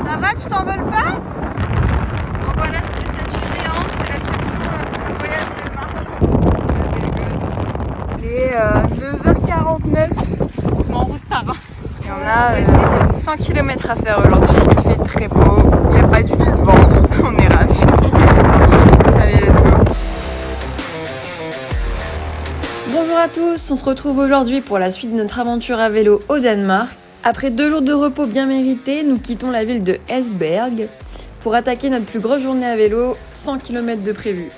Ça va, tu t'envoles pas? Bon voilà, c'est des statues géantes, c'est la statue de voyage de Mars. Il est 9h49. Tu m'en route tard. Et on a 100 km à faire aujourd'hui. Il fait très beau, il n'y a pas du tout de vent. On est ravis. Allez, let's go. Bonjour à tous, on se retrouve aujourd'hui pour la suite de notre aventure à vélo au Danemark. Après 2 jours de repos bien mérités, nous quittons la ville de Esbjerg pour attaquer notre plus grosse journée à vélo, 100 km de prévu.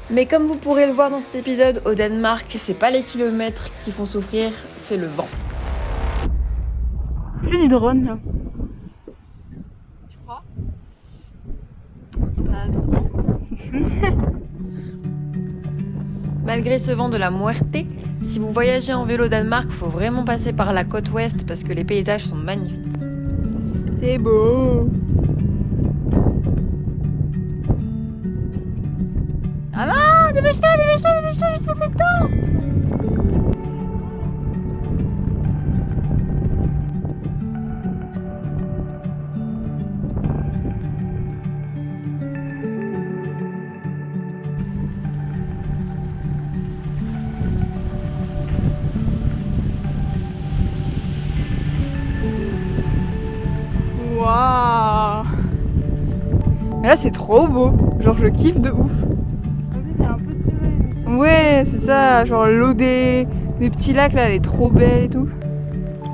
Mais comme vous pourrez le voir dans cet épisode, au Danemark, c'est pas les kilomètres qui font souffrir, c'est le vent. Fais du drone là. Tu crois? Malgré ce vent de la muerte, si vous voyagez en vélo au Danemark, faut vraiment passer par la côte ouest parce que les paysages sont magnifiques. C'est beau! Ah non! Dépêche-toi, juste passer le temps! Waouh! Mais là c'est trop beau, genre je kiffe de ouf. Il y a un peu de soleil. Ouais, c'est ça, genre l'eau des petits lacs là, elle est trop belle et tout.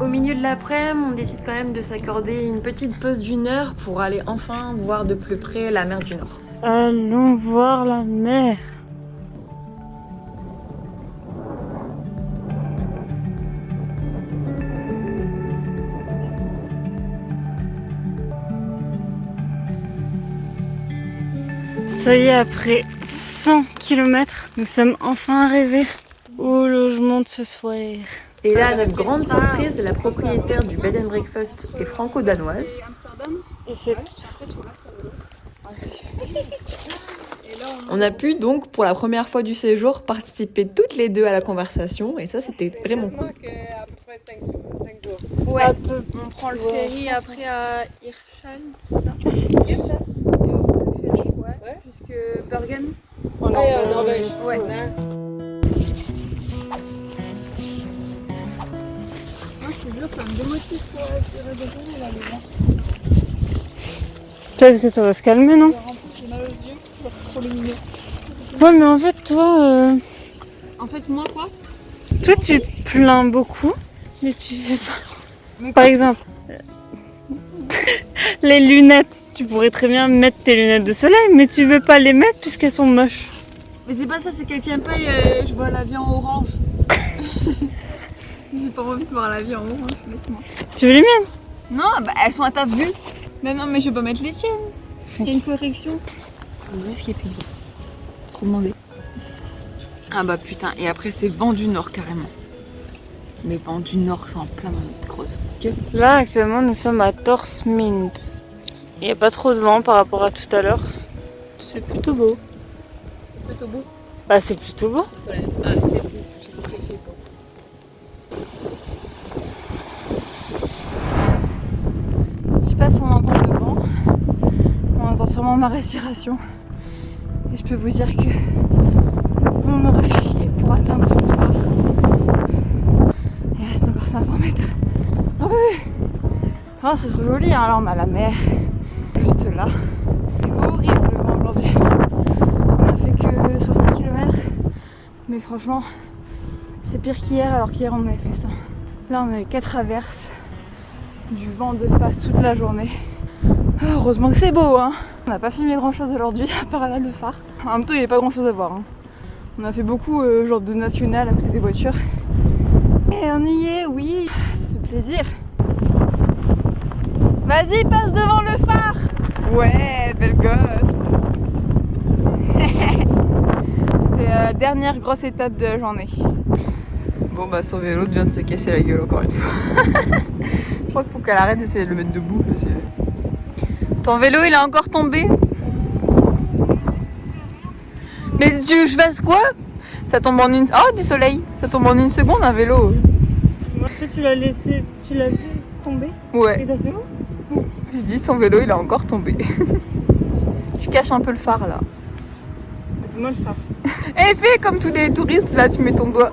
Au milieu de l'après-midi, on décide quand même de s'accorder une petite pause d'1 heure pour aller enfin voir de plus près la mer du Nord. Allons voir la mer. Ça y est, après 100 km, nous sommes enfin arrivés au logement de ce soir. Et là, notre grande surprise, la propriétaire du bed and breakfast est franco-danoise. Et c'est On a pu donc, pour la première fois du séjour, participer toutes les deux à la conversation et ça, c'était vraiment cool. Ouais, on prend le ferry après à Hirschal, c'est ça? Et on prend le ferry, ouais, jusque Bergen. en Norvège. Ouais. Moi, je te jure, ça me démotive pour tirer des jours, là, les gens. Peut-être que ça va se calmer, non? J'ai mal aux yeux, c'est trop lumineux. Ouais, mais en fait, toi, En fait, moi, quoi? toi, tu te plains beaucoup, mais tu fais pas. Mais Par exemple, les lunettes. Tu pourrais très bien mettre tes lunettes de soleil, mais tu veux pas les mettre puisqu'elles sont moches. Mais c'est pas ça, c'est qu'elle tient pas je vois la vie en orange. J'ai pas envie de voir la vie en orange, laisse-moi. Tu veux les miennes? Non, bah elles sont à ta vue. Mais non, mais je vais pas mettre les tiennes. Il y a une correction. C'est juste qu'il y a plus de vent. Trop demandé. Ah bah putain, et après c'est vent du Nord carrément. Mais vent du Nord, c'est en plein dans notre grosse gueule. Là, actuellement, nous sommes à Torsmind. Il n'y a pas trop de vent par rapport à tout à l'heure. C'est plutôt beau. Plutôt beau. Bah, c'est plutôt beau. Ouais, ah c'est beau, j'ai compris, il fait beau. Je sais pas si on entend le vent. On entend sûrement ma respiration. Et je peux vous dire que on aura chié pour atteindre son phare. Il reste encore 500 mètres. Ah oui! Oh, c'est trop joli, hein. Là on a la mer juste là. C'est horrible le vent aujourd'hui. On a fait que 60 km. Mais franchement, c'est pire qu'hier alors qu'hier on avait fait ça. Là on avait 4 averses. Du vent de face toute la journée. Ah, heureusement que c'est beau, hein. On n'a pas filmé grand chose aujourd'hui, à part là le phare. En même temps, il n'y avait pas grand chose à voir, hein. On a fait beaucoup genre de national à côté des voitures. Et on y est, oui, ça fait plaisir. Vas-y, passe devant le phare. Ouais, belle gosse. C'était la dernière grosse étape de la journée. Bon bah son vélo vient de se casser la gueule encore une fois. Je crois qu'il faut qu'elle arrête d'essayer de le mettre debout parce que... Ton vélo il est encore tombé? Mais tu veux que je fasse quoi? Ça tombe en une... Oh du soleil! Ça tombe en 1 seconde un vélo! Moi, tu l'as laissé, tu l'as vu tomber tombé. Ouais. Et t'as fait où? Je dis son vélo il est encore tombé. Je cache un peu le phare là. C'est moi le phare. Et fais comme tous les touristes là, tu mets ton doigt.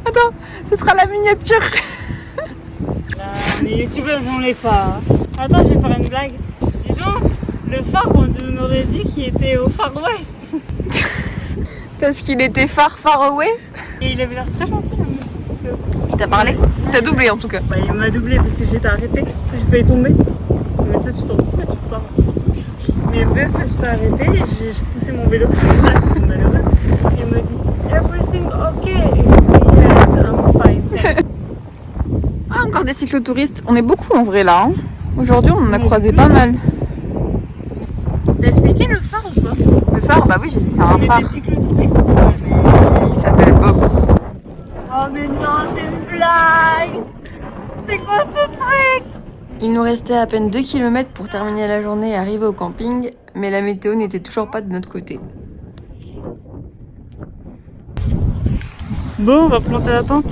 Attends, ce sera la miniature. Là, les youtubeurs on les pas. Attends, je vais faire une blague. Dis donc, le phare on nous aurait dit qu'il était au Far West. Parce qu'il était far away. Et il avait l'air très gentil le monsieur parce que... Il t'a parlé? T'as doublé en tout cas. Bah, il m'a doublé parce que j'étais arrêtée, que je failli tomber. Mais toi tu t'en fous, tu pars. Mais bref, je t'ai arrêté, je poussais mon vélo comme une malheureuse. Et il m'a dit everything okay. Yes, I'm fine. Ah, encore des cyclotouristes. On est beaucoup en vrai là. Hein. Aujourd'hui, on en a Mais croisé oui. pas mal. T'as expliqué le phare ou pas? Le phare, bah oui, j'ai dit c'est un On est phare. des cyclotouristes. Il s'appelle Bob. Oh mais non, c'est une blague. C'est quoi ce truc? Il nous restait à peine 2 km pour terminer la journée et arriver au camping, mais la météo n'était toujours pas de notre côté. Bon, on va planter la tente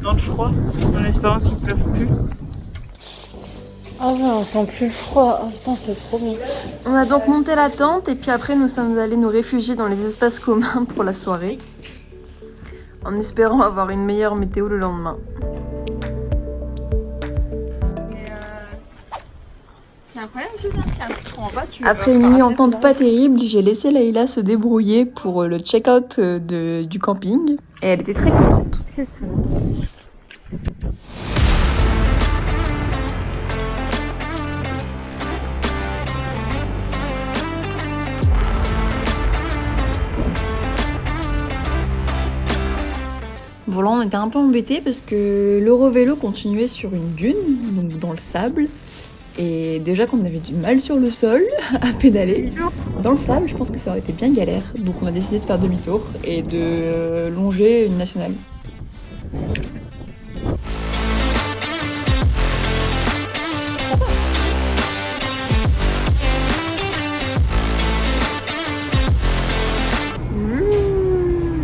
dans le froid, en espérant qu'il pleuve plus. Ah ouais, on sent plus le froid. Oh putain, c'est trop bien. On a donc monté la tente et puis après nous sommes allés nous réfugier dans les espaces communs pour la soirée, en espérant avoir une meilleure météo le lendemain. C'est incroyable, Julien, c'est un truc trop en bas. Après une nuit en tente pas terrible, j'ai laissé Layla se débrouiller pour le check-out du camping et elle était très contente. Bon là on était un peu embêtés parce que l'Eurovélo continuait sur une dune, donc dans le sable. Et déjà qu'on avait du mal sur le sol à pédaler, dans le sable je pense que ça aurait été bien galère. Donc on a décidé de faire demi-tour et de longer une nationale.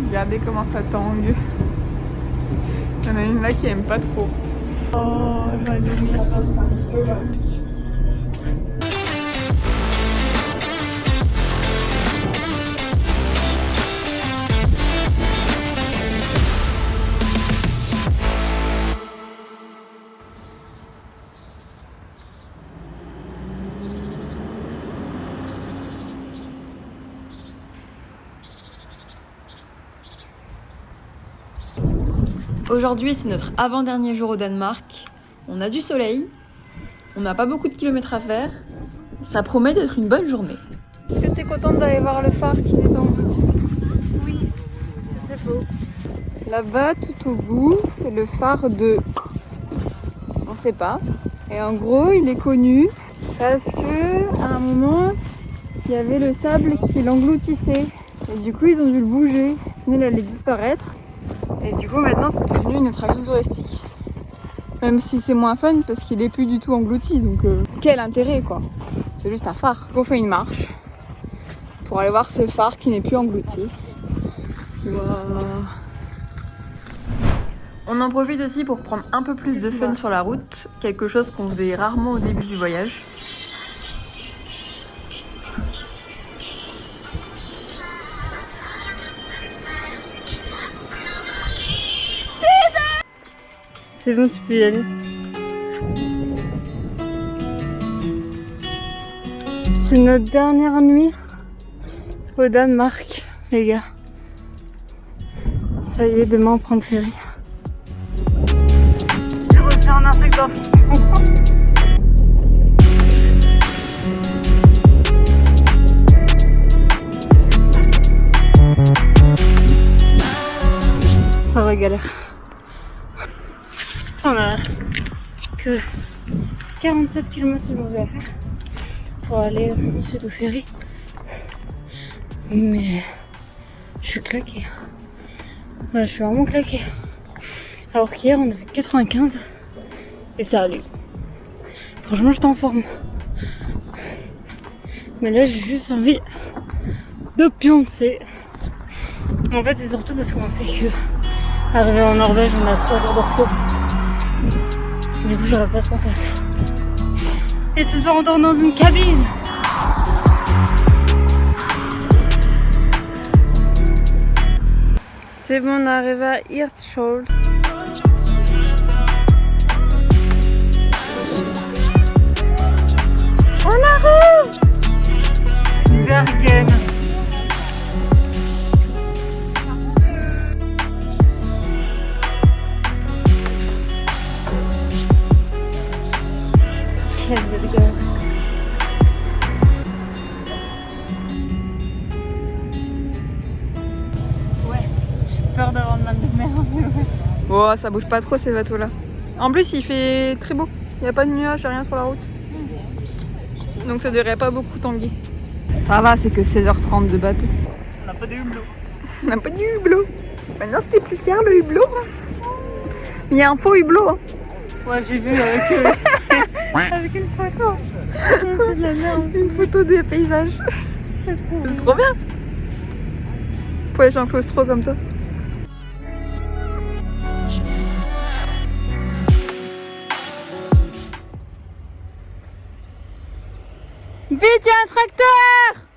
Regardez comment ça tangue. Il y en a une là qui aime pas trop. Oh, Aujourd'hui c'est notre avant-dernier jour au Danemark. On a du soleil, on n'a pas beaucoup de kilomètres à faire. Ça promet d'être une bonne journée. Est-ce que t'es contente d'aller voir le phare qui est dans le... oui, c'est beau. Là-bas, tout au bout, c'est le phare de... On sait pas. Et en gros, il est connu parce que à un moment, il y avait le sable qui l'engloutissait. Et du coup, ils ont dû le bouger. Il allait disparaître. Et du coup, maintenant, c'est devenu une attraction touristique. Même si c'est moins fun parce qu'il est plus du tout englouti. Donc, quel intérêt, quoi. C'est juste un phare. On fait une marche pour aller voir ce phare qui n'est plus englouti. Wow. On en profite aussi pour prendre un peu plus de fun sur la route, quelque chose qu'on faisait rarement au début du voyage. C'est bon, tu peux y aller. C'est notre dernière nuit au Danemark, les gars. Ça y est, demain on prend le ferry. J'ai reçu un insecte dans le fond. Ça va galère. On a que 47 km aujourd'hui à faire pour aller ensuite au ferry. Mais je suis claquée. Ouais, je suis vraiment claquée. Alors qu'hier on a fait 95 et ça allait. Franchement j'étais en forme. Mais là j'ai juste envie de pioncer. En fait c'est surtout parce qu'on sait que arrivé en Norvège on a 3 jours de repos. Du coup, j'aurais pas pensé à ça. Et ce soir, on dort dans une cabine. C'est bon, on arrive à Hirtshals. On arrive! Bergen. Quelle belle gueule. Ouais, j'ai peur d'avoir mal de mer. Oh, ça bouge pas trop ces bateaux là. En plus, il fait très beau. Il n'y a pas de nuages, rien sur la route. Donc ça devrait pas beaucoup tanguer. Ça va, c'est que 16h30 de bateau. On n'a pas de hublot. On n'a pas de hublot. Maintenant c'était plus cher le hublot. Mais il y a un faux hublot. Hein. Ouais, j'ai vu avec, avec une photo. C'est de la merde. Une photo des paysages. C'est trop bien. Pour les gens claustro comme toi. Vite, il y a un tracteur!